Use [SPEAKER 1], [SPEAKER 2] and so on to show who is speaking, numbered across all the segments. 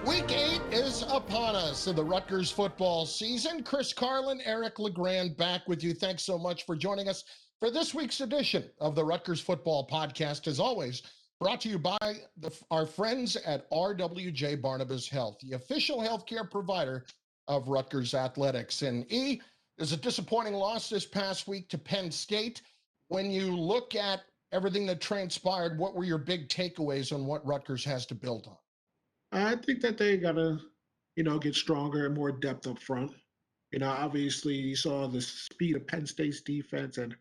[SPEAKER 1] Week 8 is upon us of the Rutgers football season. Chris Carlin, Eric LeGrand back with you. Thanks so much for joining us for this week's edition of the Rutgers Football Podcast. As always, brought to you by our friends at RWJ Barnabas Health, the official healthcare provider of Rutgers Athletics. And there's a disappointing loss this past week to Penn State. When you look at everything that transpired, what were your big takeaways on what Rutgers has to build on?
[SPEAKER 2] I think that they gotta, get stronger and more depth up front. Obviously you saw the speed of Penn State's defense and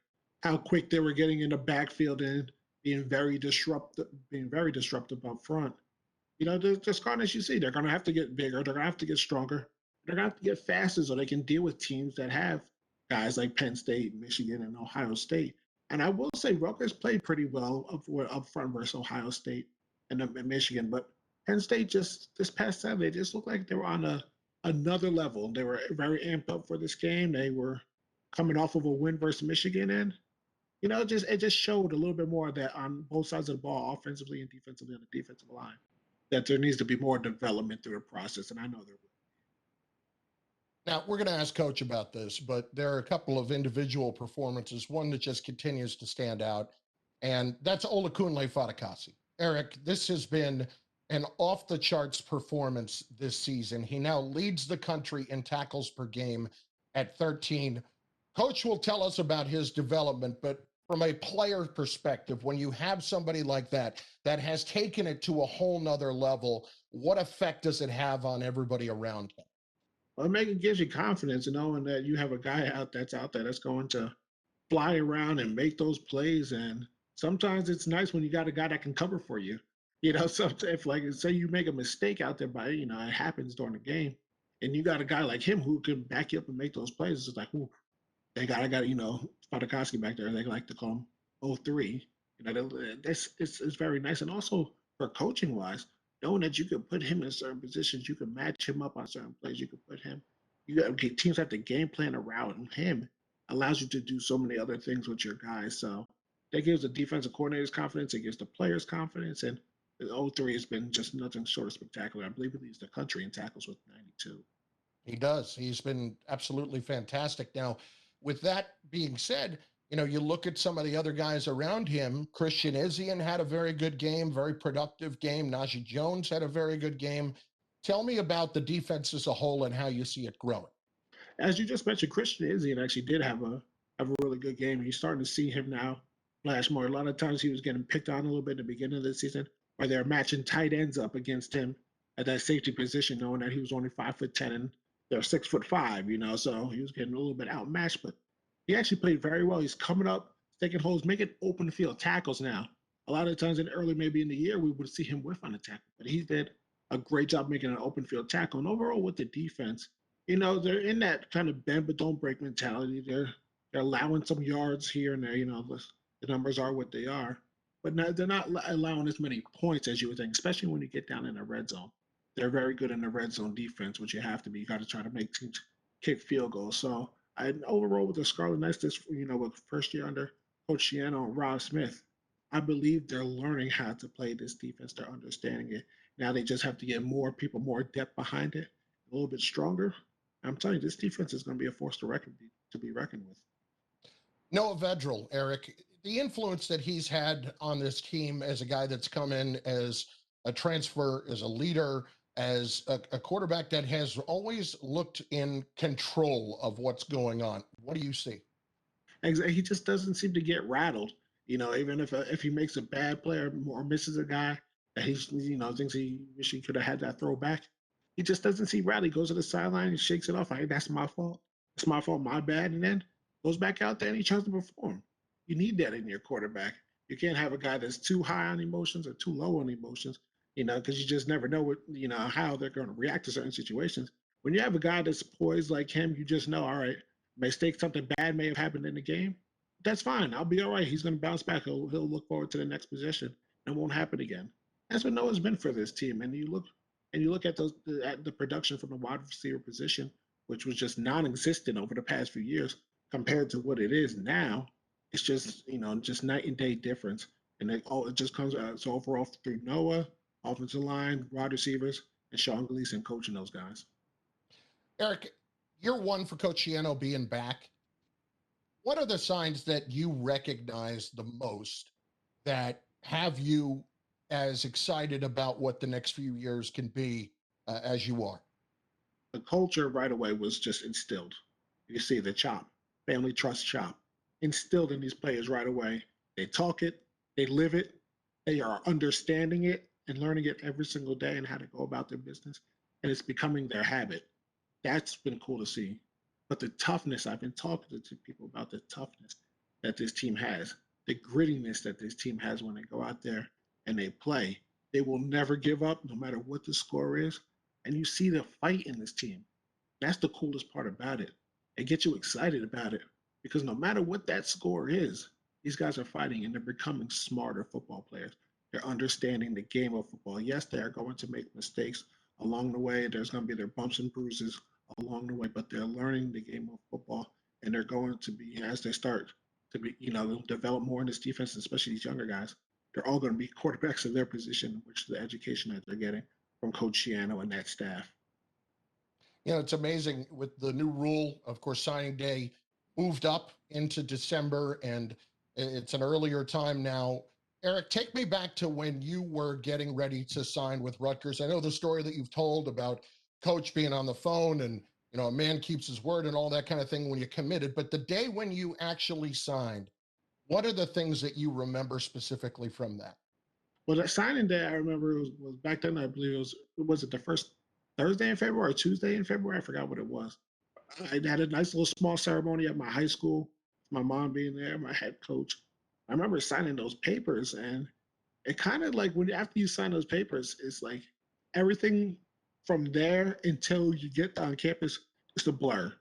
[SPEAKER 2] how quick they were getting in the backfield and being very disruptive up front. Just kind of as you see, they're gonna have to get bigger, they're gonna have to get stronger, they're gonna have to get faster so they can deal with teams that have guys like Penn State, Michigan, and Ohio State. And I will say Rutgers played pretty well up front versus Ohio State and Michigan, but Penn State just this past Saturday just looked like they were on another level. They were very amped up for this game. They were coming off of a win versus Michigan, and it just showed a little bit more that on both sides of the ball, offensively and defensively on the defensive line, that there needs to be more development through the process, and I know there will.
[SPEAKER 1] Now, we're going to ask Coach about this, but there are a couple of individual performances, one that just continues to stand out, and that's Olakunle Fatukasi. Eric, this has been an off-the-charts performance this season. He now leads the country in tackles per game at 13. Coach will tell us about his development, but from a player perspective, when you have somebody like that has taken it to a whole nother level, what effect does it have on everybody around him?
[SPEAKER 2] Well, it gives you confidence, knowing that you have a guy that's out there that's going to fly around and make those plays. And sometimes it's nice when you got a guy that can cover for you. So if like say you make a mistake out there by it happens during the game, and you got a guy like him who can back you up and make those plays, it's like, ooh, I got Fatukasi back there. They like to call him 0-3. It's very nice, and also for coaching wise, knowing that you could put him in certain positions, you could match him up on certain plays, you could put him. Teams have to game plan around him, allows you to do so many other things with your guys. So that gives the defensive coordinators confidence, it gives the players confidence, and the 0-3 has been just nothing short of spectacular. I believe he leads the country in tackles with 92.
[SPEAKER 1] He does. He's been absolutely fantastic. Now, with that being said, you look at some of the other guys around him. Christian Izien had a very good game, very productive game. Najee Jones had a very good game. Tell me about the defense as a whole and how you see it growing.
[SPEAKER 2] As you just mentioned, Christian Izien actually did have a really good game. You're starting to see him now flash more. A lot of times he was getting picked on a little bit in the beginning of the season, where they're matching tight ends up against him at that safety position, knowing that he was only 5'10" and they're 6'5", so he was getting a little bit outmatched, but he actually played very well. He's coming up, taking holes, making open field tackles now. A lot of times maybe in the year, we would see him whiff on a tackle, but he did a great job making an open field tackle. And overall with the defense, they're in that kind of bend but don't break mentality. They're allowing some yards here and there, the numbers are what they are. But they're not allowing as many points as you would think, especially when you get down in the red zone. They're very good in the red zone defense, which you have to be. You got to try to make teams kick field goals. So overall with the Scarlet Knights, with first year under Coach Schiano and Rob Smith, I believe they're learning how to play this defense. They're understanding it. Now they just have to get more people, more depth behind it, a little bit stronger. I'm telling you, this defense is going to be a force to be reckoned with.
[SPEAKER 1] Noah Vedral, Eric, the influence that he's had on this team as a guy that's come in as a transfer, as a leader, as a quarterback that has always looked in control of what's going on. What do you see?
[SPEAKER 2] He just doesn't seem to get rattled. Even if he makes a bad play or misses a guy that he's thinks he wish he could have had that throw back, he just doesn't see rattled. He goes to the sideline and shakes it off. That's my fault. It's my fault. My bad. And then goes back out there and he tries to perform. You need that in your quarterback. You can't have a guy that's too high on emotions or too low on emotions, because you just never know how they're going to react to certain situations. When you have a guy that's poised like him, you just know, all right, something bad may have happened in the game. That's fine. I'll be all right. He's going to bounce back. He'll look forward to the next possession and it won't happen again. That's what Noah's been for this team. And you look at the production from the wide receiver position, which was just non-existent over the past few years compared to what it is now. It's just, just night and day difference. And it just comes out. So overall through Noah, offensive line, wide receivers, and Sean Gleason coaching those guys.
[SPEAKER 1] Eric, you're one for Coach Schiano being back. What are the signs that you recognize the most that have you as excited about what the next few years can be as you are?
[SPEAKER 2] The culture right away was just instilled. You see the chop, family trust chop, instilled in these players right away. They talk it, they live it, they are understanding it and learning it every single day and how to go about their business. And it's becoming their habit. That's been cool to see. But the toughness, I've been talking to people about the toughness that this team has, the grittiness that this team has when they go out there and they play. They will never give up no matter what the score is. And you see the fight in this team. That's the coolest part about it. It gets you excited about it because no matter what that score is, these guys are fighting and they're becoming smarter football players. They're understanding the game of football. Yes, they are going to make mistakes along the way. There's going to be their bumps and bruises along the way, but they're learning the game of football and they're going to be, as they start to be, develop more in this defense, especially these younger guys, they're all going to be quarterbacks of their position, which is the education that they're getting from Coach Schiano and that staff.
[SPEAKER 1] It's amazing with the new rule. Of course, signing day moved up into December and it's an earlier time now. Eric, take me back to when you were getting ready to sign with Rutgers. I know the story that you've told about coach being on the phone and, a man keeps his word and all that kind of thing when you committed. But the day when you actually signed, what are the things that you remember specifically from that?
[SPEAKER 2] Well, that signing day, I remember was back then, I believe was it the first Thursday in February or Tuesday in February? I forgot what it was. I had a nice little small ceremony at my high school, my mom being there, my head coach. I remember signing those papers, and it kind of like when after you sign those papers, it's like everything from there until you get on campus is a blur.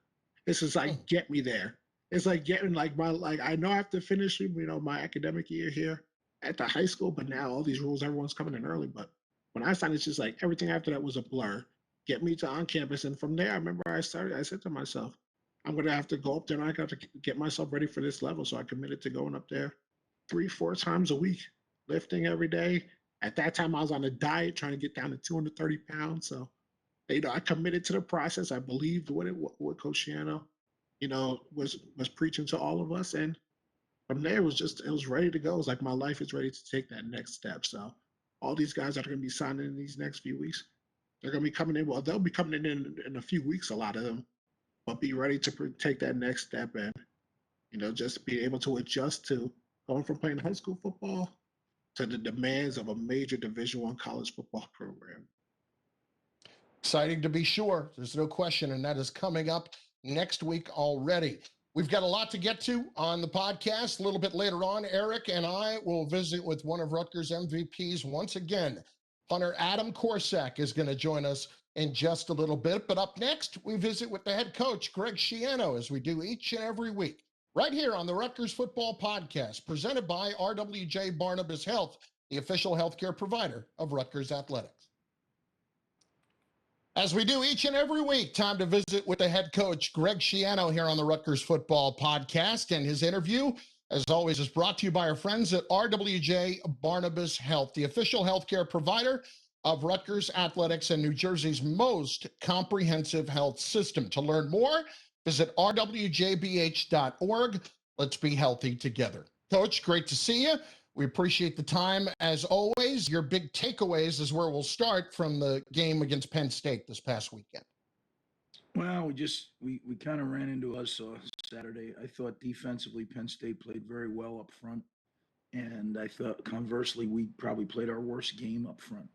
[SPEAKER 2] It's just like get me there. It's like getting like I know I have to finish my academic year here at the high school, but now all these rules, everyone's coming in early. But when I signed, it's just like everything after that was a blur. Get me to on campus, and from there, I remember I said to myself, I'm gonna have to go up there, and I got to get myself ready for this level. So I committed to going up there 3-4 times a week, lifting every day. At that time, I was on a diet trying to get down to 230 pounds. So, I committed to the process. I believed what Coach Schiano, was preaching to all of us. And from there, it was ready to go. It was like my life is ready to take that next step. So, all these guys that are going to be signing in these next few weeks, they're going to be coming in. Well, they'll be coming in a few weeks, a lot of them, but be ready to take that next step and, just be able to adjust to going from playing high school football to the demands of a major Division I college football program.
[SPEAKER 1] Exciting to be sure. There's no question. And that is coming up next week already. We've got a lot to get to on the podcast. A little bit later on, Eric and I will visit with one of Rutgers MVPs once again. Punter Adam Korsak is going to join us in just a little bit. But up next, we visit with the head coach, Greg Schiano, as we do each and every week, right here on the Rutgers Football Podcast, presented by RWJ Barnabas Health, the official healthcare provider of Rutgers Athletics. As we do each and every week, time to visit with the head coach, Greg Schiano, here on the Rutgers Football Podcast. And his interview, as always, is brought to you by our friends at RWJ Barnabas Health, the official healthcare provider of Rutgers Athletics and New Jersey's most comprehensive health system. To learn more, visit rwjbh.org. Let's be healthy together. Coach, great to see you. We appreciate the time. As always, your big takeaways is where we'll start from the game against Penn State this past weekend.
[SPEAKER 3] Well, we kind of ran into us Saturday. I thought defensively Penn State played very well up front, and I thought conversely we probably played our worst game up front.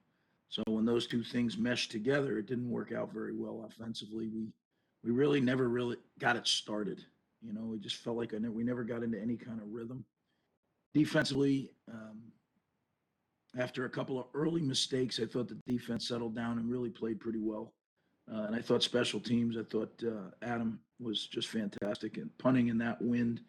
[SPEAKER 3] So when those two things meshed together, it didn't work out very well offensively. We really never got it started. It just felt like we never got into any kind of rhythm. Defensively, after a couple of early mistakes, I thought the defense settled down and really played pretty well. And I thought special teams, Adam was just fantastic and punting in that wind.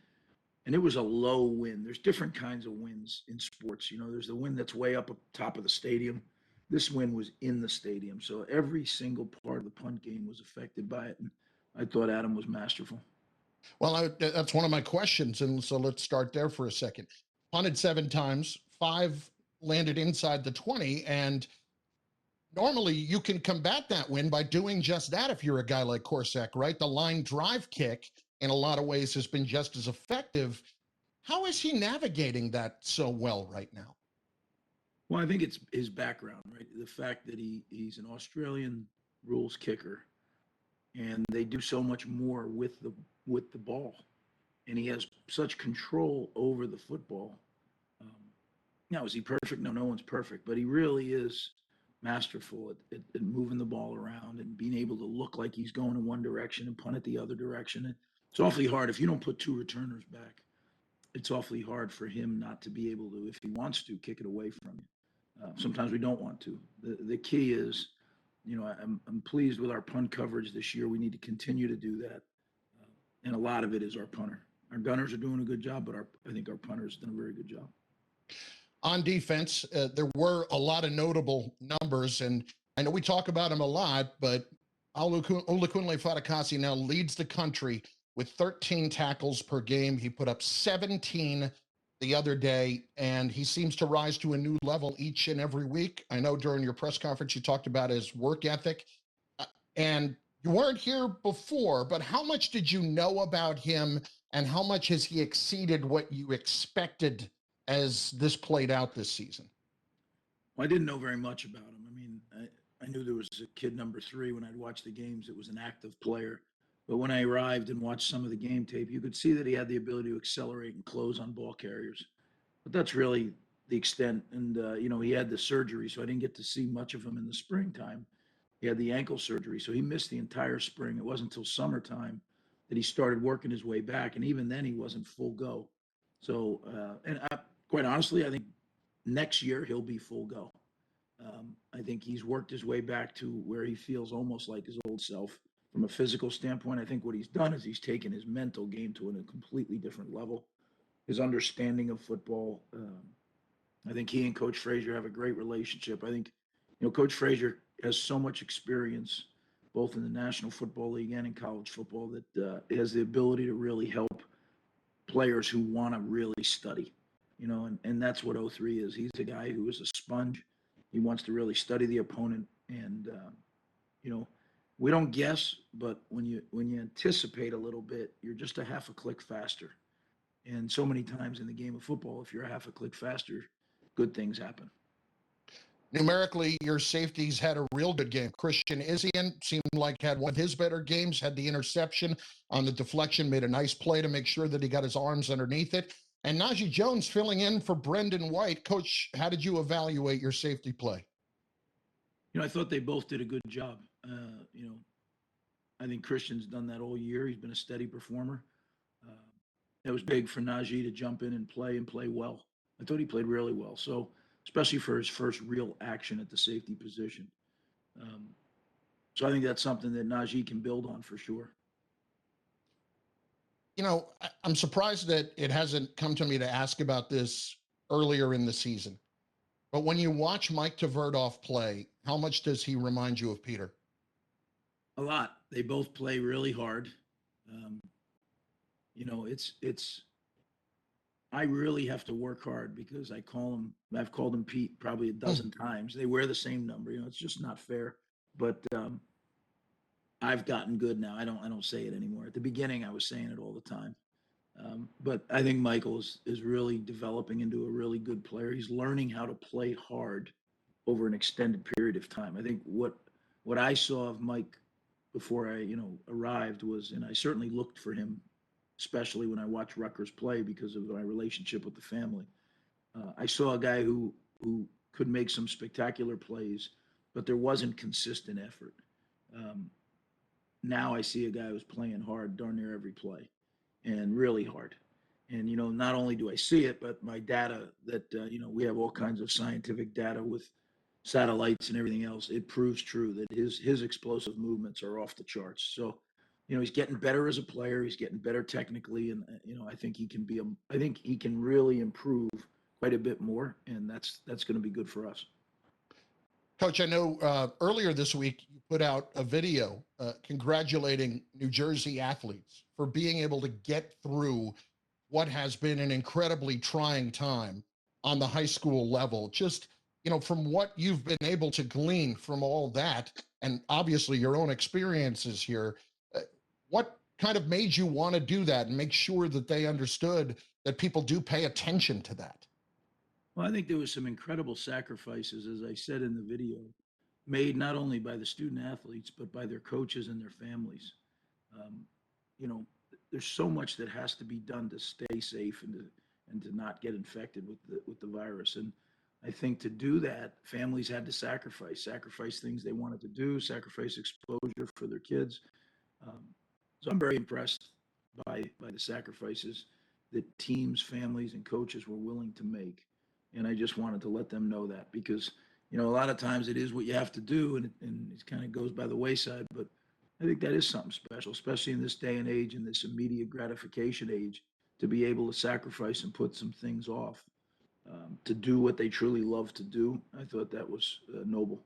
[SPEAKER 3] And it was a low wind. There's different kinds of winds in sports. There's the wind that's way up top of the stadium. This wind was in the stadium. So every single part of the punt game was affected by it. And I thought Adam was masterful.
[SPEAKER 1] Well, that's one of my questions. And so let's start there for a second. Punted 7 times, 5 landed inside the 20. And normally you can combat that win by doing just that if you're a guy like Korsak, right? The line drive kick in a lot of ways has been just as effective. How is he navigating that so well right now?
[SPEAKER 3] Well, I think it's his background, right? The fact that he's an Australian rules kicker, and they do so much more with the ball, and he has such control over the football. Um, Now, is he perfect? No, no one's perfect, but he really is masterful at moving the ball around and being able to look like he's going in one direction and punt it the other direction. And it's awfully hard if you don't put two returners back. It's awfully hard for him not to be able to, if he wants to, kick it away from you. Sometimes we don't want to. The key is, I'm pleased with our punt coverage this year. We need to continue to do that, and a lot of it is our punter. Our gunners are doing a good job, but I think our punter's done a very good job.
[SPEAKER 1] On defense, there were a lot of notable numbers, and I know we talk about him a lot, but Olukunle Fatakasi now leads the country with 13 tackles per game. He put up 17 the other day, and he seems to rise to a new level each and every week. I know during your press conference you talked about his work ethic, and you weren't here before, but how much did you know about him, and how much has he exceeded what you expected as this played out this season?
[SPEAKER 3] Well, I didn't know very much about him. I mean, I knew there was a kid number 3 when I'd watch the games. It was an active player. But when I arrived and watched some of the game tape, you could see that he had the ability to accelerate and close on ball carriers. But that's really the extent. And, he had the surgery, so I didn't get to see much of him in the springtime. He had the ankle surgery, so he missed the entire spring. It wasn't until summertime that he started working his way back. And even then, he wasn't full go. So, quite honestly, I think next year he'll be full go. I think he's worked his way back to where he feels almost like his old self. From a physical standpoint, I think what he's done is he's taken his mental game to a completely different level. His understanding of football. I think he and Coach Frazier have a great relationship. I think, Coach Frazier has so much experience, both in the National Football League and in college football, that has the ability to really help players who want to really study. And that's what 03 is. He's a guy who is a sponge. He wants to really study the opponent, and we don't guess, but when you anticipate a little bit, you're just a half a click faster. And so many times in the game of football, if you're a half a click faster, good things happen.
[SPEAKER 1] Numerically, your safeties had a real good game. Christian Isian seemed like had one of his better games, had the interception on the deflection, made a nice play to make sure that he got his arms underneath it. And Najee Jones filling in for Brendan White. Coach, how did you evaluate your safety play?
[SPEAKER 3] I thought they both did a good job. I think Christian's done that all year. He's been a steady performer. It was big for Najee to jump in and play well. I thought he played really well. So, especially for his first real action at the safety position. So I think that's something that Najee can build on for sure.
[SPEAKER 1] I'm surprised that it hasn't come to me to ask about this earlier in the season. But when you watch Mike Tverdoff play, how much does he remind you of Peter?
[SPEAKER 3] A lot. They both play really hard. I really have to work hard because I've called him Pete probably a dozen times. They wear the same number. It's just not fair. But I've gotten good now. I don't say it anymore. At the beginning, I was saying it all the time. But I think Michael is really developing into a really good player. He's learning how to play hard over an extended period of time. I think what I saw of Mike before I arrived was, and I certainly looked for him, especially when I watched Rutgers play because of my relationship with the family. I saw a guy who could make some spectacular plays, but there wasn't consistent effort. Now I see a guy who's playing hard darn near every play, and really hard. And not only do I see it, but my data that we have all kinds of scientific data with satellites and everything else. It proves true that his explosive movements are off the charts. So he's getting better as a player. He's getting better technically, and I think he can really improve quite a bit more, and that's going to be good for us.
[SPEAKER 1] Coach, I know earlier this week you put out a video congratulating New Jersey athletes for being able to get through what has been an incredibly trying time on the high school level. Just from what you've been able to glean from all that, and obviously your own experiences here, what kind of made you want to do that and make sure that they understood that people do pay attention to that?
[SPEAKER 3] Well, I think there was some incredible sacrifices, as I said in the video, made not only by the student athletes, but by their coaches and their families. Um, you know, there's so much that has to be done to stay safe and to not get infected with the virus. And I think to do that, families had to sacrifice things they wanted to do, sacrifice exposure for their kids. Um, so I'm very impressed by the sacrifices that teams, families, and coaches were willing to make. And I just wanted to let them know that because a lot of times it is what you have to do, and it kind of goes by the wayside. But I think that is something special, especially in this day and age, in this immediate gratification age, to be able to sacrifice and put some things off to do what they truly love to do. I thought that was noble.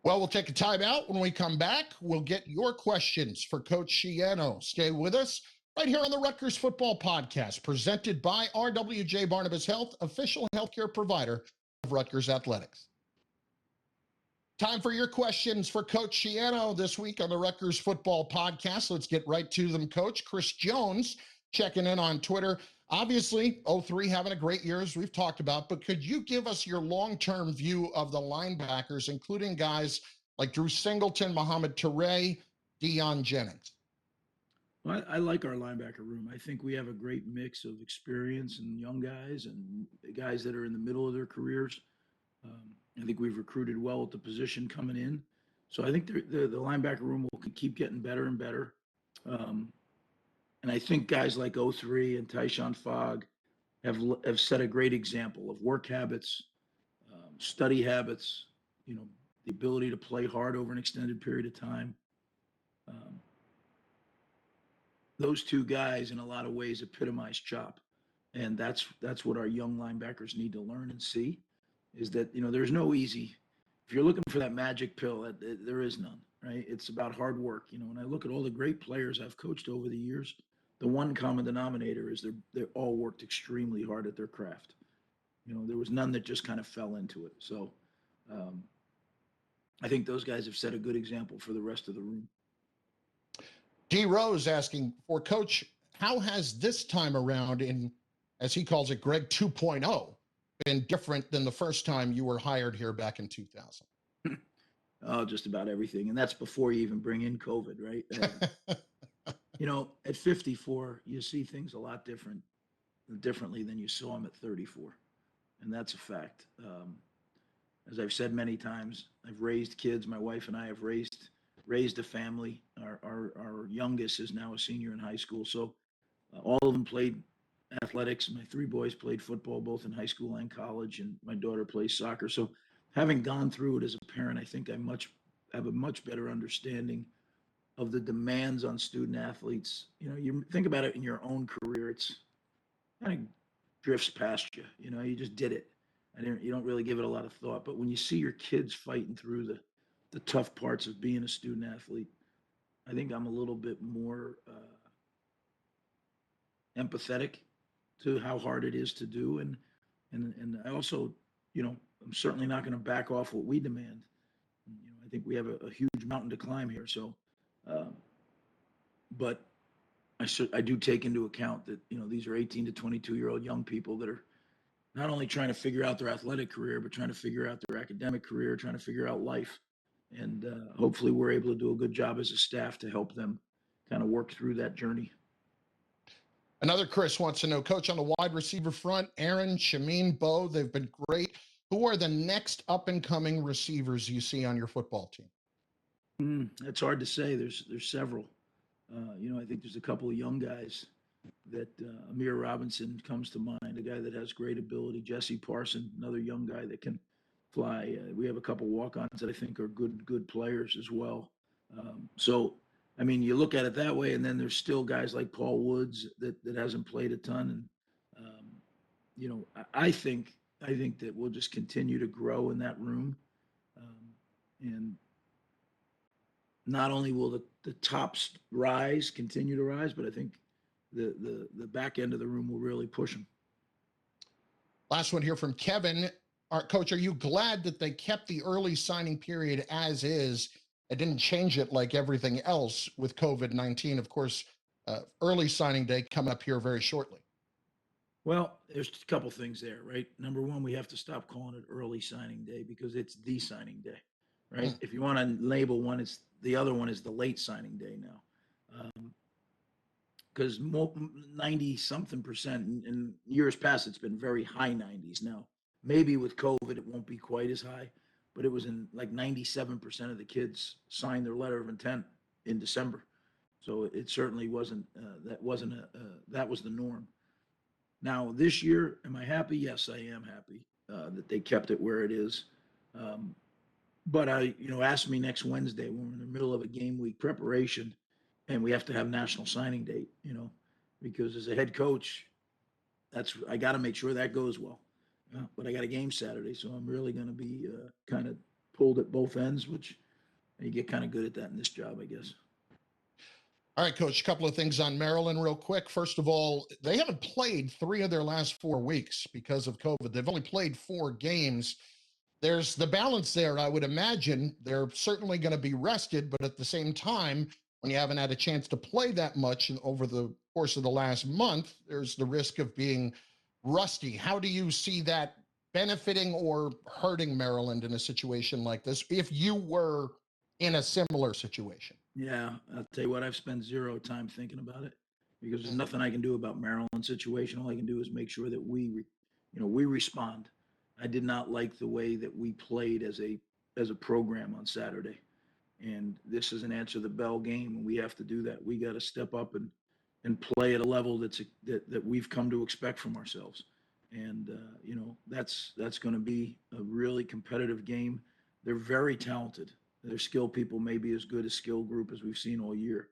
[SPEAKER 1] Well, we'll take a time out. When we come back, we'll get your questions for Coach Schiano. Stay with us right here on the Rutgers Football Podcast, presented by RWJ Barnabas Health, official healthcare provider of Rutgers Athletics. Time for your questions for Coach Schiano this week on the Rutgers Football Podcast. Let's get right to them, Coach. Chris Jones checking in on Twitter. Obviously, 03 having a great year, as we've talked about, but could you give us your long-term view of the linebackers, including guys like Drew Singleton, Mohamed Toure, Deion Jennings?
[SPEAKER 3] Well, I like our linebacker room. I think we have a great mix of experience and young guys and guys that are in the middle of their careers. I think we've recruited well at the position coming in. So I think the linebacker room will keep getting better and better. And I think guys like 03 and Tyshawn Fogg have set a great example of work habits, study habits, the ability to play hard over an extended period of time. Those two guys, in a lot of ways, epitomize chop. And that's what our young linebackers need to learn and see, is that, there's no easy, if you're looking for that magic pill, there is none, right? It's about hard work. When I look at all the great players I've coached over the years, the one common denominator is they all worked extremely hard at their craft. There was none that just kind of fell into it. So I think those guys have set a good example for the rest of the room.
[SPEAKER 1] D. Rose asking for Coach, how has this time around in, as he calls it, Greg 2.0, been different than the first time you were hired here back in 2000?
[SPEAKER 3] Oh, just about everything. And that's before you even bring in COVID, right? At 54, you see things a lot differently than you saw them at 34. And that's a fact. As I've said many times, I've raised kids. My wife and I have raised a family. Our youngest is now a senior in high school. So all of them played athletics. My three boys played football, both in high school and college, and my daughter plays soccer. So having gone through it as a parent, I think I have a much better understanding of the demands on student athletes. You think about it in your own career, it's kind of drifts past you. You just did it. You don't really give it a lot of thought. But when you see your kids fighting through the tough parts of being a student athlete, I think I'm a little bit more empathetic to how hard it is to do. And I also, I'm certainly not going to back off what we demand. I think we have a huge mountain to climb here. So, but I do take into account that, these are 18 to 22-year-old young people that are not only trying to figure out their athletic career, but trying to figure out their academic career, trying to figure out life. And hopefully we're able to do a good job as a staff to help them kind of work through that journey.
[SPEAKER 1] Another Chris wants to know, Coach, on the wide receiver front, Aaron, Shameen, Bo, they've been great. Who are the next up-and-coming receivers you see on your football team?
[SPEAKER 3] It's hard to say. There's several. I think there's a couple of young guys that Amir Robinson comes to mind, a guy that has great ability. Jesse Parson, another young guy that can fly. We have a couple walk-ons that I think are good players as well. You look at it that way, and then there's still guys like Paul Woods that hasn't played a ton. And, I think that we'll just continue to grow in that room. And not only will the tops continue to rise, but I think the back end of the room will really push them.
[SPEAKER 1] Last one here from Kevin. Coach, are you glad that they kept the early signing period as is and didn't change it like everything else with COVID-19? Of course, early signing day coming up here very shortly.
[SPEAKER 3] Well, there's a couple things there, right? Number one, we have to stop calling it early signing day because it's the signing day, right?
[SPEAKER 1] Mm.
[SPEAKER 3] If you want to label one, it's the other one is the late signing day now. Because 90 something percent in years past, it's been very high 90s. Now, maybe with COVID, it won't be quite as high, but it was in like 97% of the kids signed their letter of intent in December. So it certainly wasn't, that was the norm. Now, this year, am I happy? Yes, I am happy that they kept it where it is. Um, but ask me next Wednesday when we're in the middle of a game week preparation and we have to have national signing date, because as a head coach, I got to make sure that goes well. But I got a game Saturday, so I'm really going to be kind of pulled at both ends, which you get kind of good at that in this job, I guess.
[SPEAKER 1] All right, Coach, a couple of things on Maryland real quick. First of all, they haven't played 3 of their last 4 weeks because of COVID. They've only played 4 games. There's the balance there, I would imagine. They're certainly going to be rested, but at the same time, when you haven't had a chance to play that much over the course of the last month, there's the risk of being rusty. How do you see that benefiting or hurting Maryland in a situation like this if you were in a similar situation?
[SPEAKER 3] Yeah, I'll tell you what, I've spent 0 time thinking about it because there's nothing I can do about Maryland's situation. All I can do is make sure that we respond. I did not like the way that we played as a program on Saturday. And this is an answer the bell game, and we have to do that. We got to step up and play at a level that we've come to expect from ourselves. And that's going to be a really competitive game. They're very talented. Their skill people may be as good a skill group as we've seen all year.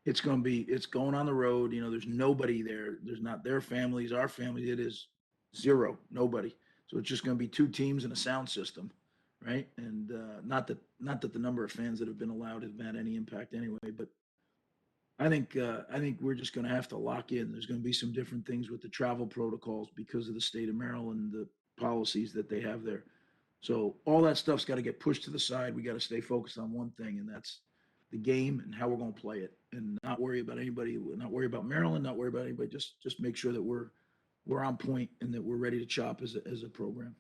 [SPEAKER 3] It's going on the road. There's nobody there. There's not their families, our family. It is 0, nobody. So it's just going to be 2 teams and a sound system, right? And not that the number of fans that have been allowed have had any impact anyway. But I think we're just going to have to lock in. There's going to be some different things with the travel protocols because of the state of Maryland, the policies that they have there. So all that stuff's got to get pushed to the side. We got to stay focused on one thing, and that's the game and how we're going to play it, and not worry about anybody, not worry about Maryland, not worry about anybody. Just make sure that we're on point and that we're ready to chop as a program.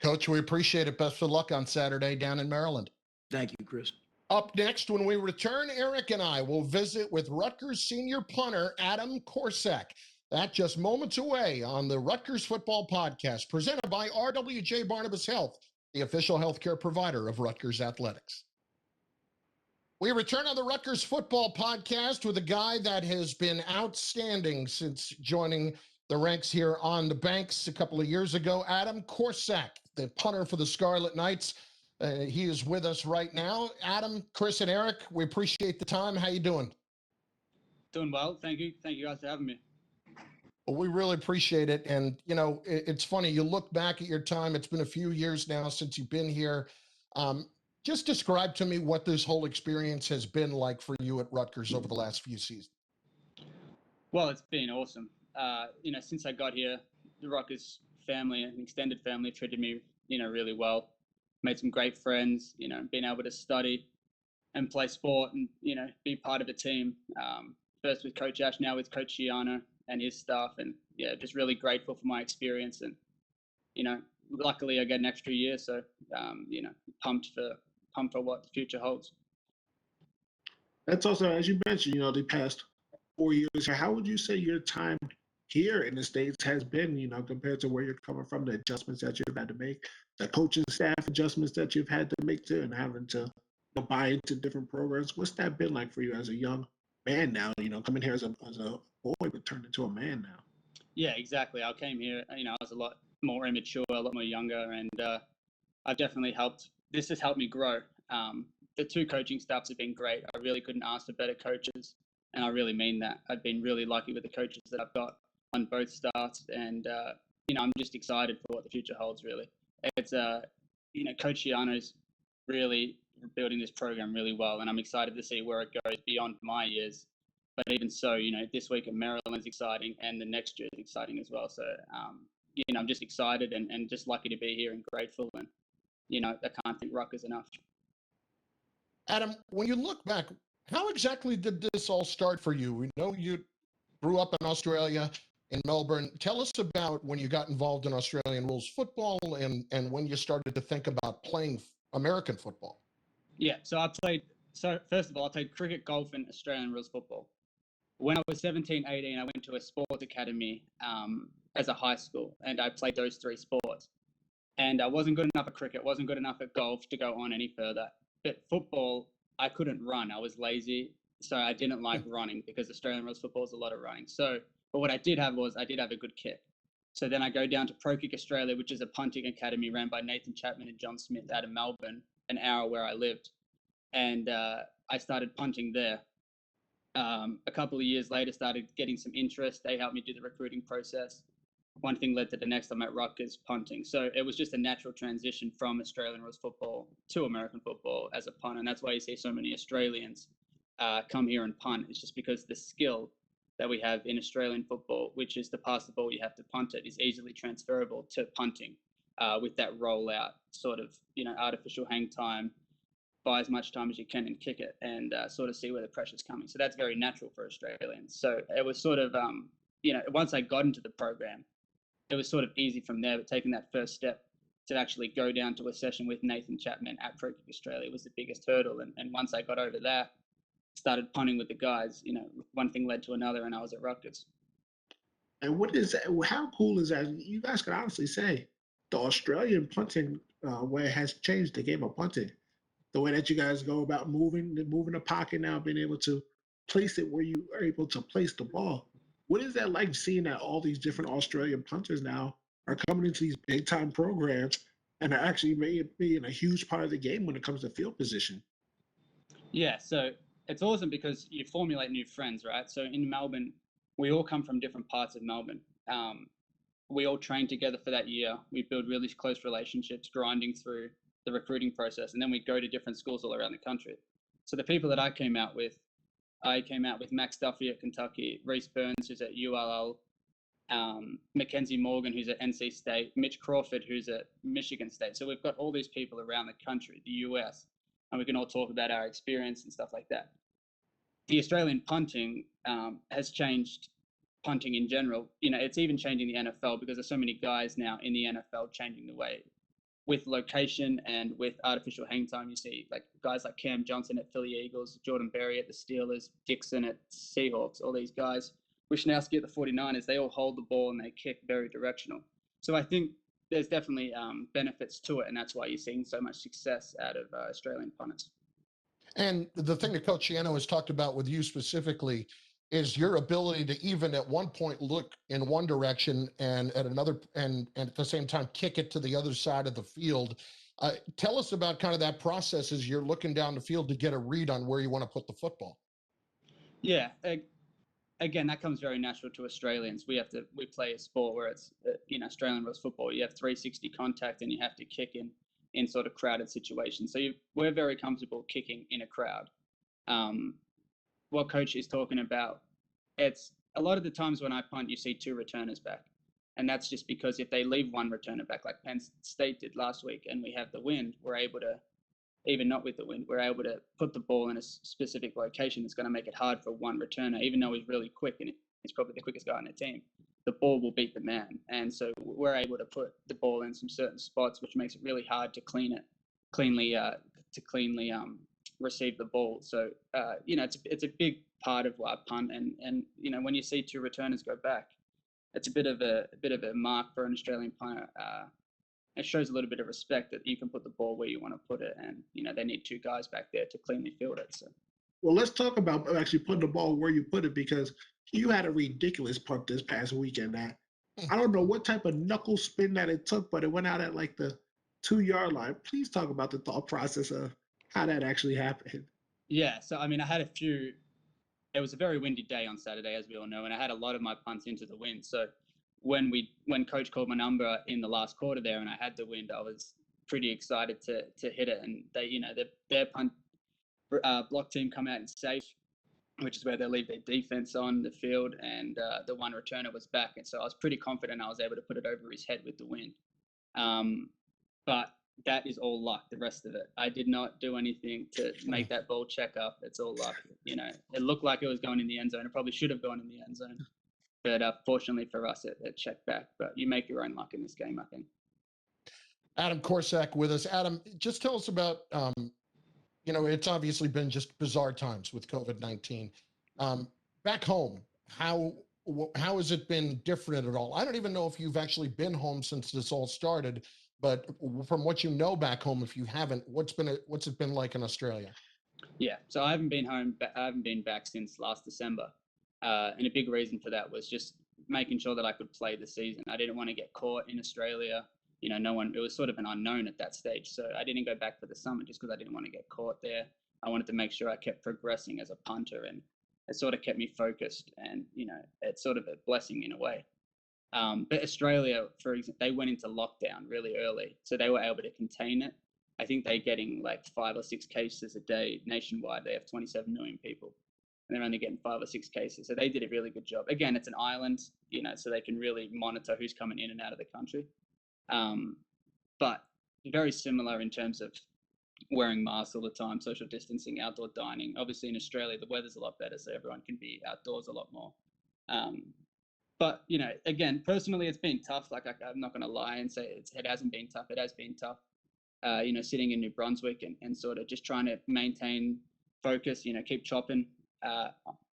[SPEAKER 1] Coach, we appreciate it. Best of luck on Saturday down in Maryland.
[SPEAKER 3] Thank you, Chris.
[SPEAKER 1] Up next, when we return, Eric and I will visit with Rutgers senior punter Adam Korsak. That just moments away on the Rutgers Football Podcast, presented by RWJ Barnabas Health, the official healthcare provider of Rutgers Athletics. We return on the Rutgers Football Podcast with a guy that has been outstanding since joining the ranks here on the Banks a couple of years ago, Adam Korsak, the punter for the Scarlet Knights. He is with us right now. Adam, Chris, and Eric, we appreciate the time. How you doing?
[SPEAKER 4] Doing well. Thank you. Thank you guys for having me.
[SPEAKER 1] Well, we really appreciate it. And, it's funny. You look back at your time. It's been a few years now since you've been here. Just describe to me what this whole experience has been like for you at Rutgers over the last few seasons.
[SPEAKER 4] Well, it's been awesome. Since I got here, the Rutgers family and extended family treated me, really well. Made some great friends, being able to study and play sport and, be part of a team. First with Coach Ash, now with Coach Schiano and his staff. And yeah, just really grateful for my experience. And, luckily I get an extra year. So, pumped for what the future holds.
[SPEAKER 2] That's also, as you mentioned, the past 4 years. How would you say your time here in the States has been, compared to where you're coming from, the adjustments that you've had to make, the coaching staff adjustments that you've had to make too, and having to buy into different programs? What's that been like for you as a young man now, coming here as a boy, but turned into a man now?
[SPEAKER 4] Yeah, exactly. I came here, I was a lot more immature, a lot more younger, and I've definitely helped. This has helped me grow. The 2 coaching staffs have been great. I really couldn't ask for better coaches, and I really mean that. I've been really lucky with the coaches that I've got on both staffs, and I'm just excited for what the future holds. Really, it's Coach Schiano's really building this program really well, and I'm excited to see where it goes beyond my years. But even so, this week at Maryland is exciting, and the next year is exciting as well. So I'm just excited and just lucky to be here and grateful. And, I can't thank Rutgers enough.
[SPEAKER 1] Adam, when you look back, how exactly did this all start for you? We know you grew up in Australia, in Melbourne. Tell us about when you got involved in Australian rules football and when you started to think about playing American football.
[SPEAKER 4] Yeah, so first of all, I played cricket, golf, and Australian rules football. When I was 17, 18, I went to a sports academy as a high school, and I played those three sports. And I wasn't good enough at cricket, wasn't good enough at golf to go on any further. But football, I couldn't run. I was lazy, so I didn't like running because Australian rules football is a lot of running. But what I did have a good kick. So then I go down to Pro Kick Australia, which is a punting academy ran by Nathan Chapman and John Smith out of Melbourne, an hour where I lived. And I started punting there. A couple of years later, started getting some interest. They helped me do the recruiting process. One thing led to the next. I'm at Rutgers punting. So it was just a natural transition from Australian rules football to American football as a punter. And that's why you see so many Australians come here and punt. It's just because the skill that we have in Australian football, which is to pass the ball, you have to punt it, is easily transferable to punting with that rollout sort of, artificial hang time, buy as much time as you can and kick it and sort of see where the pressure's coming. So that's very natural for Australians. So it was sort of, once I got into the program, it was sort of easy from there, but taking that first step to actually go down to a session with Nathan Chapman at Pro Kick Australia was the biggest hurdle. And once I got over that, started punting with the guys, one thing led to another, and I was at Rutgers.
[SPEAKER 2] And what is that? How cool is that? You guys can honestly say the Australian punting way has changed the game of punting. The way that you guys go about moving the pocket now, being able to place it where you are able to place the ball. What is that like seeing that all these different Australian punters now are coming into these big time programs and are actually being a huge part of the game when it comes to field position?
[SPEAKER 4] Yeah, so it's awesome because you formulate new friends, right? So in Melbourne, we all come from different parts of Melbourne. We all train together for that year. We build really close relationships, grinding through the recruiting process, and then we go to different schools all around the country. So the people that I came out with Max Duffy at Kentucky, Reese Burns, who's at ULL, Mackenzie Morgan, who's at NC State, Mitch Crawford, who's at Michigan State. So we've got all these people around the country, the US, and we can all talk about our experience and stuff like that. The Australian punting has changed punting in general. It's even changing the NFL because there's so many guys now in the NFL changing the way with location and with artificial hang time. You see like guys like Cam Johnson at Philly Eagles, Jordan Berry at the Steelers, Dixon at Seahawks, all these guys. Wishnowski at the 49ers, they all hold the ball and they kick very directional. So I think there's definitely benefits to it, and that's why you're seeing so much success out of Australian punters.
[SPEAKER 1] And the thing that Coach Schiano has talked about with you specifically is your ability to even at one point look in one direction and at another, and at the same time kick it to the other side of the field. Tell us about kind of that process as you're looking down the field to get a read on where you want to put the football.
[SPEAKER 4] Yeah, again, that comes very natural to Australians. We play a sport where it's Australian rules football. You have 360 contact and you have to kick in sort of crowded situations. So we're very comfortable kicking in a crowd. What Coach is talking about, it's a lot of the times when I punt, you see two returners back. And that's just because if they leave one returner back, like Penn State did last week, and we have the wind, we're able to, even not with the wind, we're able to put the ball in a specific location that's going to make it hard for one returner, even though he's really quick and he's probably the quickest guy on the team. The ball will beat the man. And so we're able to put the ball in some certain spots, which makes it really hard to cleanly receive the ball. So, it's a big part of our punt. And when you see two returners go back, it's a bit of a mark for an Australian punter. It shows a little bit of respect that you can put the ball where you want to put it. And, they need two guys back there to cleanly field it. So.
[SPEAKER 2] Well, let's talk about actually putting the ball where you put it, because you had a ridiculous punt this past weekend that I don't know what type of knuckle spin that it took, but it went out at like the 2-yard line. Please talk about the thought process of how that actually happened.
[SPEAKER 4] Yeah, so I had a few. It was a very windy day on Saturday, as we all know, and I had a lot of my punts into the wind. So when Coach called my number in the last quarter there, and I had the wind, I was pretty excited to hit it. And they, their punt block team come out and safe. which is where they leave their defense on the field, and the one returner was back, and so I was pretty confident I was able to put it over his head with the wind. But that is all luck. The rest of it, I did not do anything to make that ball check up. It's all luck. You know, it looked like it was going in the end zone. It probably should have gone in the end zone, but fortunately for us, it checked back. But you make your own luck in this game, I think.
[SPEAKER 1] Adam Korsak with us. Adam, just tell us about, you know, it's obviously been just bizarre times with COVID-19. Back home, how has it been different at all? I don't even know if you've actually been home since this all started, but from what you know back home, if you haven't, what's it been like in Australia?
[SPEAKER 4] Yeah, so I haven't been home. I haven't been back since last December, and a big reason for that was just making sure that I could play the season. I didn't want to get caught in Australia. You know, no one. It was sort of an unknown at that stage, so I didn't go back for the summer just because I didn't want to get caught there. I wanted to make sure I kept progressing as a punter, and it sort of kept me focused. And you know, it's sort of a blessing in a way. But Australia, for example, they went into lockdown really early, so they were able to contain it. I think they're getting like 5 or 6 cases a day nationwide. They have 27 million people, and they're only getting 5 or 6 cases. So they did a really good job. Again, it's an island, you know, so they can really monitor who's coming in and out of the country. But very similar in terms of wearing masks all the time, social distancing, outdoor dining. Obviously, in Australia, the weather's a lot better, so everyone can be outdoors a lot more. But you know, again, personally, it's been tough. Like I'm not going to lie and say it hasn't been tough. It has been tough. You know, sitting in New Brunswick and sort of just trying to maintain focus. You know, keep chopping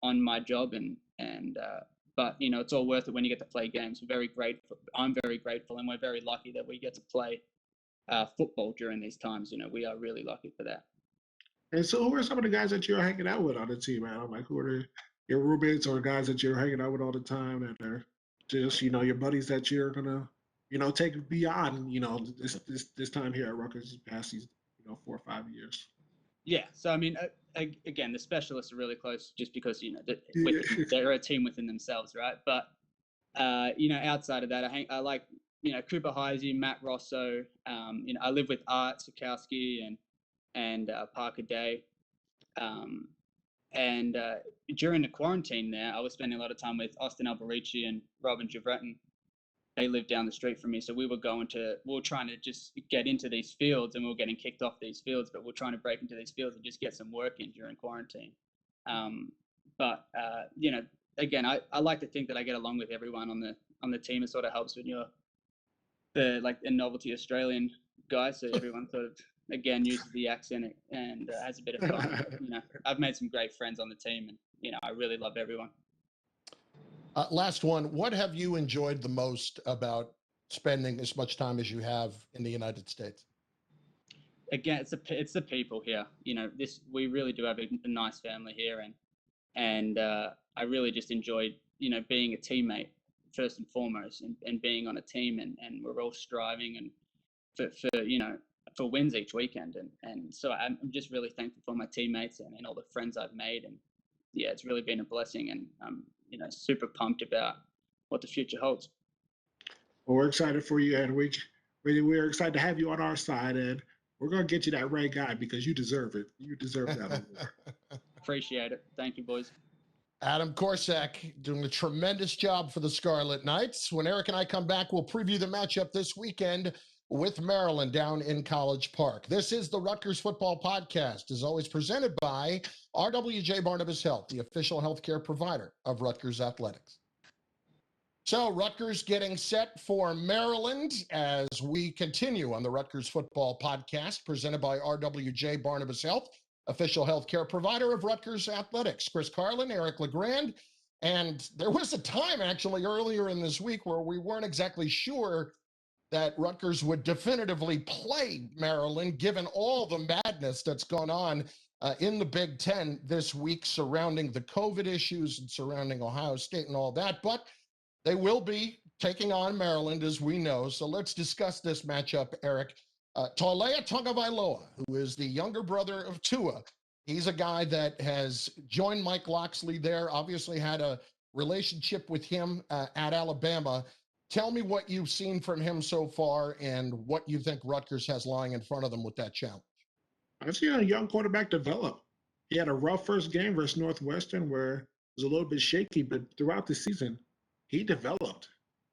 [SPEAKER 4] on my job but you know, it's all worth it when you get to play games. We're very grateful. I'm very grateful, and we're very lucky that we get to play football during these times. You know, we are really lucky for that.
[SPEAKER 2] And so, who are some of the guys that you're hanging out with on the team, man? Like, who are your roommates or guys that you're hanging out with all the time, and they're just, you know, your buddies that you're gonna, you know, take beyond, you know, this time here at Rutgers past these, you know, 4 or 5 years.
[SPEAKER 4] Yeah. So I mean, again, the specialists are really close, just because you know they're a team within themselves, right? But you know, outside of that, I like, you know, Cooper Heisey, Matt Rosso. You know, I live with Art Sikowski and Parker Day. And during the quarantine there, I was spending a lot of time with Austin Alberici and Robin Javretin. They lived down the street from me, so we were trying to just get into these fields, and we were getting kicked off these fields, but we're trying to break into these fields and just get some work in during quarantine. But you know, again, I like to think that I get along with everyone on the team. It sort of helps when you're the novelty Australian guy, so everyone sort of again uses the accent and has a bit of fun. You know, I've made some great friends on the team, and you know, I really love everyone.
[SPEAKER 1] Last one. What have you enjoyed the most about spending as much time as you have in the United States?
[SPEAKER 4] Again, it's the people here. You know, we really do have a nice family here, and I really just enjoyed, you know, being a teammate first and foremost, and being on a team, and we're all striving and for you know, for wins each weekend, and so I'm just really thankful for my teammates and all the friends I've made, and yeah, it's really been a blessing, and I'm, you know, super pumped about what the future holds.
[SPEAKER 2] Well, we're excited for you, and we're excited to have you on our side, and we're gonna get you that right guy because you deserve it. You deserve that award.
[SPEAKER 4] Appreciate it. Thank you, boys.
[SPEAKER 1] Adam Korsak doing a tremendous job for the Scarlet Knights. When Eric and I come back, we'll preview the matchup this weekend with Maryland down in College Park. This is the Rutgers Football Podcast, as always presented by RWJ Barnabas Health, the official healthcare provider of Rutgers Athletics. So Rutgers getting set for Maryland as we continue on the Rutgers Football Podcast presented by RWJ Barnabas Health, official healthcare provider of Rutgers Athletics. Chris Carlin, Eric LeGrand. And there was a time actually earlier in this week where we weren't exactly sure that Rutgers would definitively play Maryland, given all the madness that's gone on in the Big Ten this week surrounding the COVID issues and surrounding Ohio State and all that. But they will be taking on Maryland, as we know. So let's discuss this matchup, Eric. Taulea Tagovailoa, who is the younger brother of Tua. He's a guy that has joined Mike Locksley there, obviously had a relationship with him at Alabama. Tell me what you've seen from him so far and what you think Rutgers has lying in front of them with that challenge.
[SPEAKER 2] I've seen a young quarterback develop. He had a rough first game versus Northwestern where it was a little bit shaky, but throughout the season, he developed.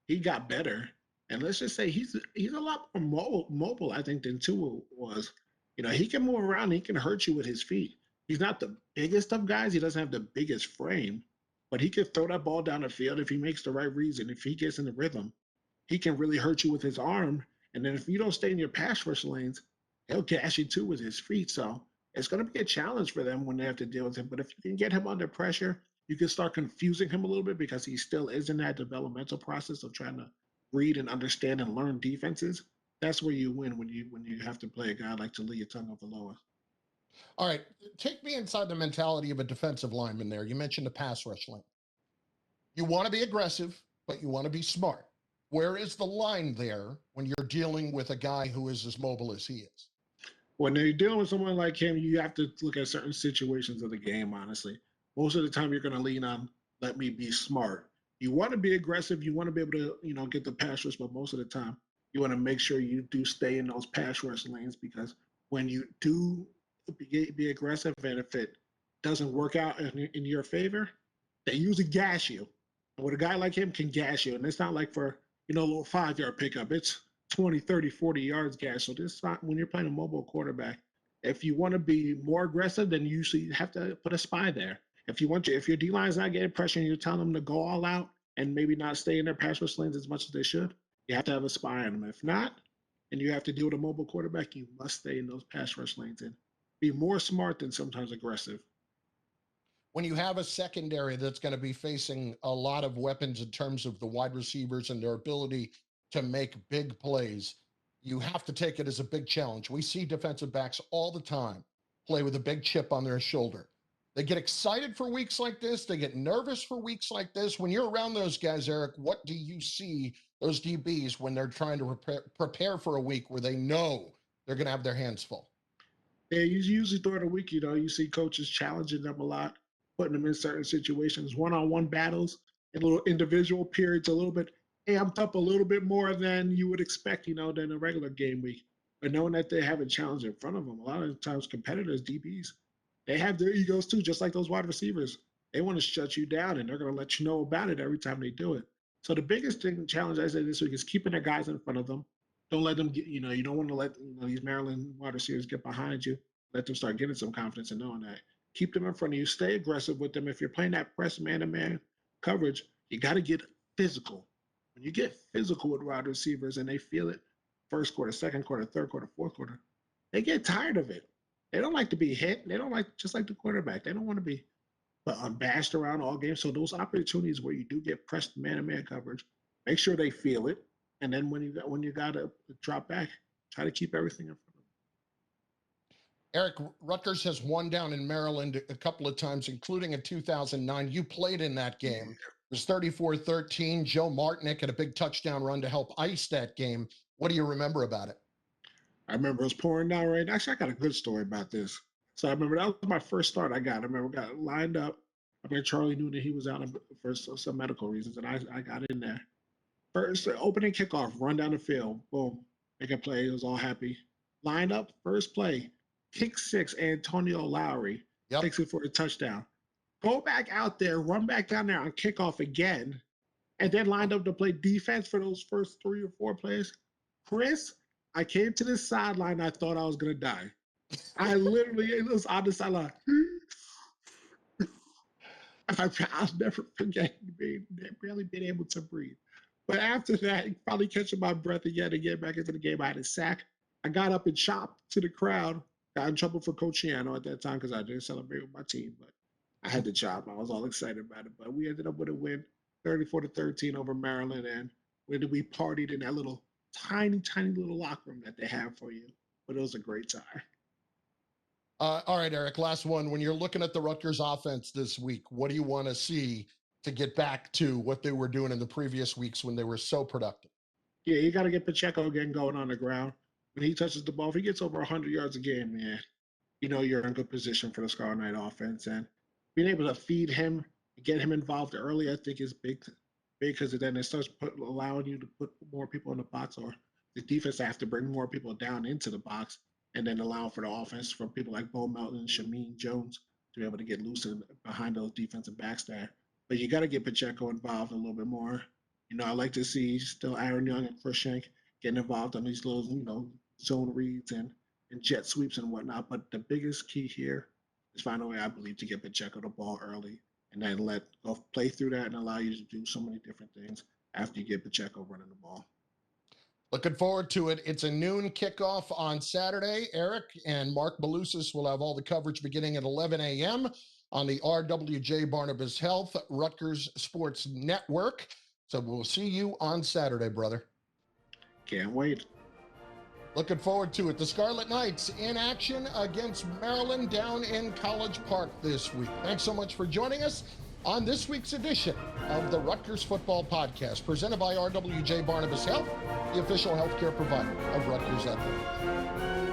[SPEAKER 2] He got better. And let's just say he's a lot more mobile, I think, than Tua was. He can move around. He can hurt you with his feet. He's not the biggest of guys. He doesn't have the biggest frame, but he can throw that ball down the field if he makes the right reason. If he gets in the rhythm, he can really hurt you with his arm. And then if you don't stay in your pass rush lanes, he'll gash you too with his feet. So it's going to be a challenge for them when they have to deal with him. But if you can get him under pressure, you can start confusing him a little bit because he still is in that developmental process of trying to read and understand and learn defenses. That's where you win when you have to play a guy like Talia Tagovailoa.
[SPEAKER 1] All right, take me inside the mentality of a defensive lineman there. You mentioned the pass rush lane. You want to be aggressive, but you want to be smart. Where is the line there when you're dealing with a guy who is as mobile as he is?
[SPEAKER 2] When you're dealing with someone like him, you have to look at certain situations of the game, honestly. Most of the time, you're going to lean on, let me be smart. You want to be aggressive. You want to be able to, get the pass rush, but most of the time, you want to make sure you do stay in those pass rush lanes because when you do be aggressive and if it doesn't work out in your favor, they usually gas you. And with a guy like him can gas you. And it's not like for, a little 5-yard pickup. It's 20, 30, 40 yards gas. So this not when you're playing a mobile quarterback. If you want to be more aggressive, then you usually have to put a spy there. If your D line's not getting pressure and you're telling them to go all out and maybe not stay in their pass rush lanes as much as they should, you have to have a spy on them. If not, and you have to deal with a mobile quarterback, you must stay in those pass rush lanes and be more smart than sometimes aggressive.
[SPEAKER 1] When you have a secondary that's going to be facing a lot of weapons in terms of the wide receivers and their ability to make big plays, you have to take it as a big challenge. We see defensive backs all the time play with a big chip on their shoulder. They get excited for weeks like this. They get nervous for weeks like this. When you're around those guys, Eric, what do you see those DBs when they're trying to prepare for a week where they know they're going to have their hands full?
[SPEAKER 2] Yeah, usually during the week, you see coaches challenging them a lot, putting them in certain situations, one-on-one battles, and little individual periods, a little bit amped up a little bit more than you would expect, than a regular game week. But knowing that they have a challenge in front of them, a lot of times competitors, DBs, they have their egos too, just like those wide receivers. They want to shut you down, and they're going to let you know about it every time they do it. So the biggest challenge I say this week is keeping their guys in front of them. Don't let them get, you don't want to let these Maryland wide receivers get behind you. Let them start getting some confidence and knowing that. Keep them in front of you. Stay aggressive with them. If you're playing that press man-to-man coverage, you got to get physical. When you get physical with wide receivers and they feel it, first quarter, second quarter, third quarter, fourth quarter, they get tired of it. They don't like to be hit. They don't like, just like the quarterback, they don't want to be bashed around all game. So those opportunities where you do get pressed man-to-man coverage, make sure they feel it. And then when you got to drop back, try to keep everything in front of them.
[SPEAKER 1] Eric, Rutgers has won down in Maryland a couple of times, including in 2009. You played in that game. It was 34-13. Joe Martinick had a big touchdown run to help ice that game. What do you remember about it?
[SPEAKER 2] I remember it was pouring down rain. Actually, I got a good story about this. So I remember that was my first start I got. I remember I got lined up. Charlie knew that he was out for some medical reasons, and I got in there. First opening kickoff, run down the field, boom, make a play. It was all happy. Lined up, first play, kick six, Antonio Lowry takes it for a touchdown. Go back out there, run back down there on kickoff again, and then lined up to play defense for those first 3 or 4 plays. Chris, I came to the sideline. I thought I was going to die. I literally, it was on the sideline. I'll never forget barely being able to breathe. But after that, probably catching my breath again and getting back into the game, I had a sack. I got up and chopped to the crowd. Got in trouble for Coach Schiano at that time because I didn't celebrate with my team. But I had to chop. I was all excited about it. But we ended up with a win, 34-13 over Maryland. And we partied in that little tiny, tiny little locker room that they have for you. But it was a great time.
[SPEAKER 1] All right, Eric, last one. When you're looking at the Rutgers offense this week, what do you want to see to get back to what they were doing in the previous weeks when they were so productive?
[SPEAKER 2] Yeah, you got to get Pacheco again going on the ground. When he touches the ball, if he gets over 100 yards a game, man, you're in good position for the Scarlet Knight offense. And being able to feed him, get him involved early, I think is big because then it starts allowing you to put more people in the box, or the defense have to bring more people down into the box, and then allow for the offense from people like Bo Melton and Shameen Jones to be able to get loose behind those defensive backs there. But you got to get Pacheco involved a little bit more. I like to see still Aaron Young and Chris Shank getting involved on these little, zone reads and jet sweeps and whatnot. But the biggest key here is find a way, I believe, to get Pacheco the ball early and then go play through that and allow you to do so many different things after you get Pacheco running the ball.
[SPEAKER 1] Looking forward to it. It's a noon kickoff on Saturday. Eric and Mark Belusis will have all the coverage beginning at 11 a.m. on the RWJ Barnabas Health Rutgers Sports Network. So we'll see you on Saturday, brother.
[SPEAKER 2] Can't wait.
[SPEAKER 1] Looking forward to it. The Scarlet Knights in action against Maryland down in College Park this week. Thanks so much for joining us on this week's edition of the Rutgers Football Podcast, presented by RWJ Barnabas Health, the official healthcare provider of Rutgers Athletics.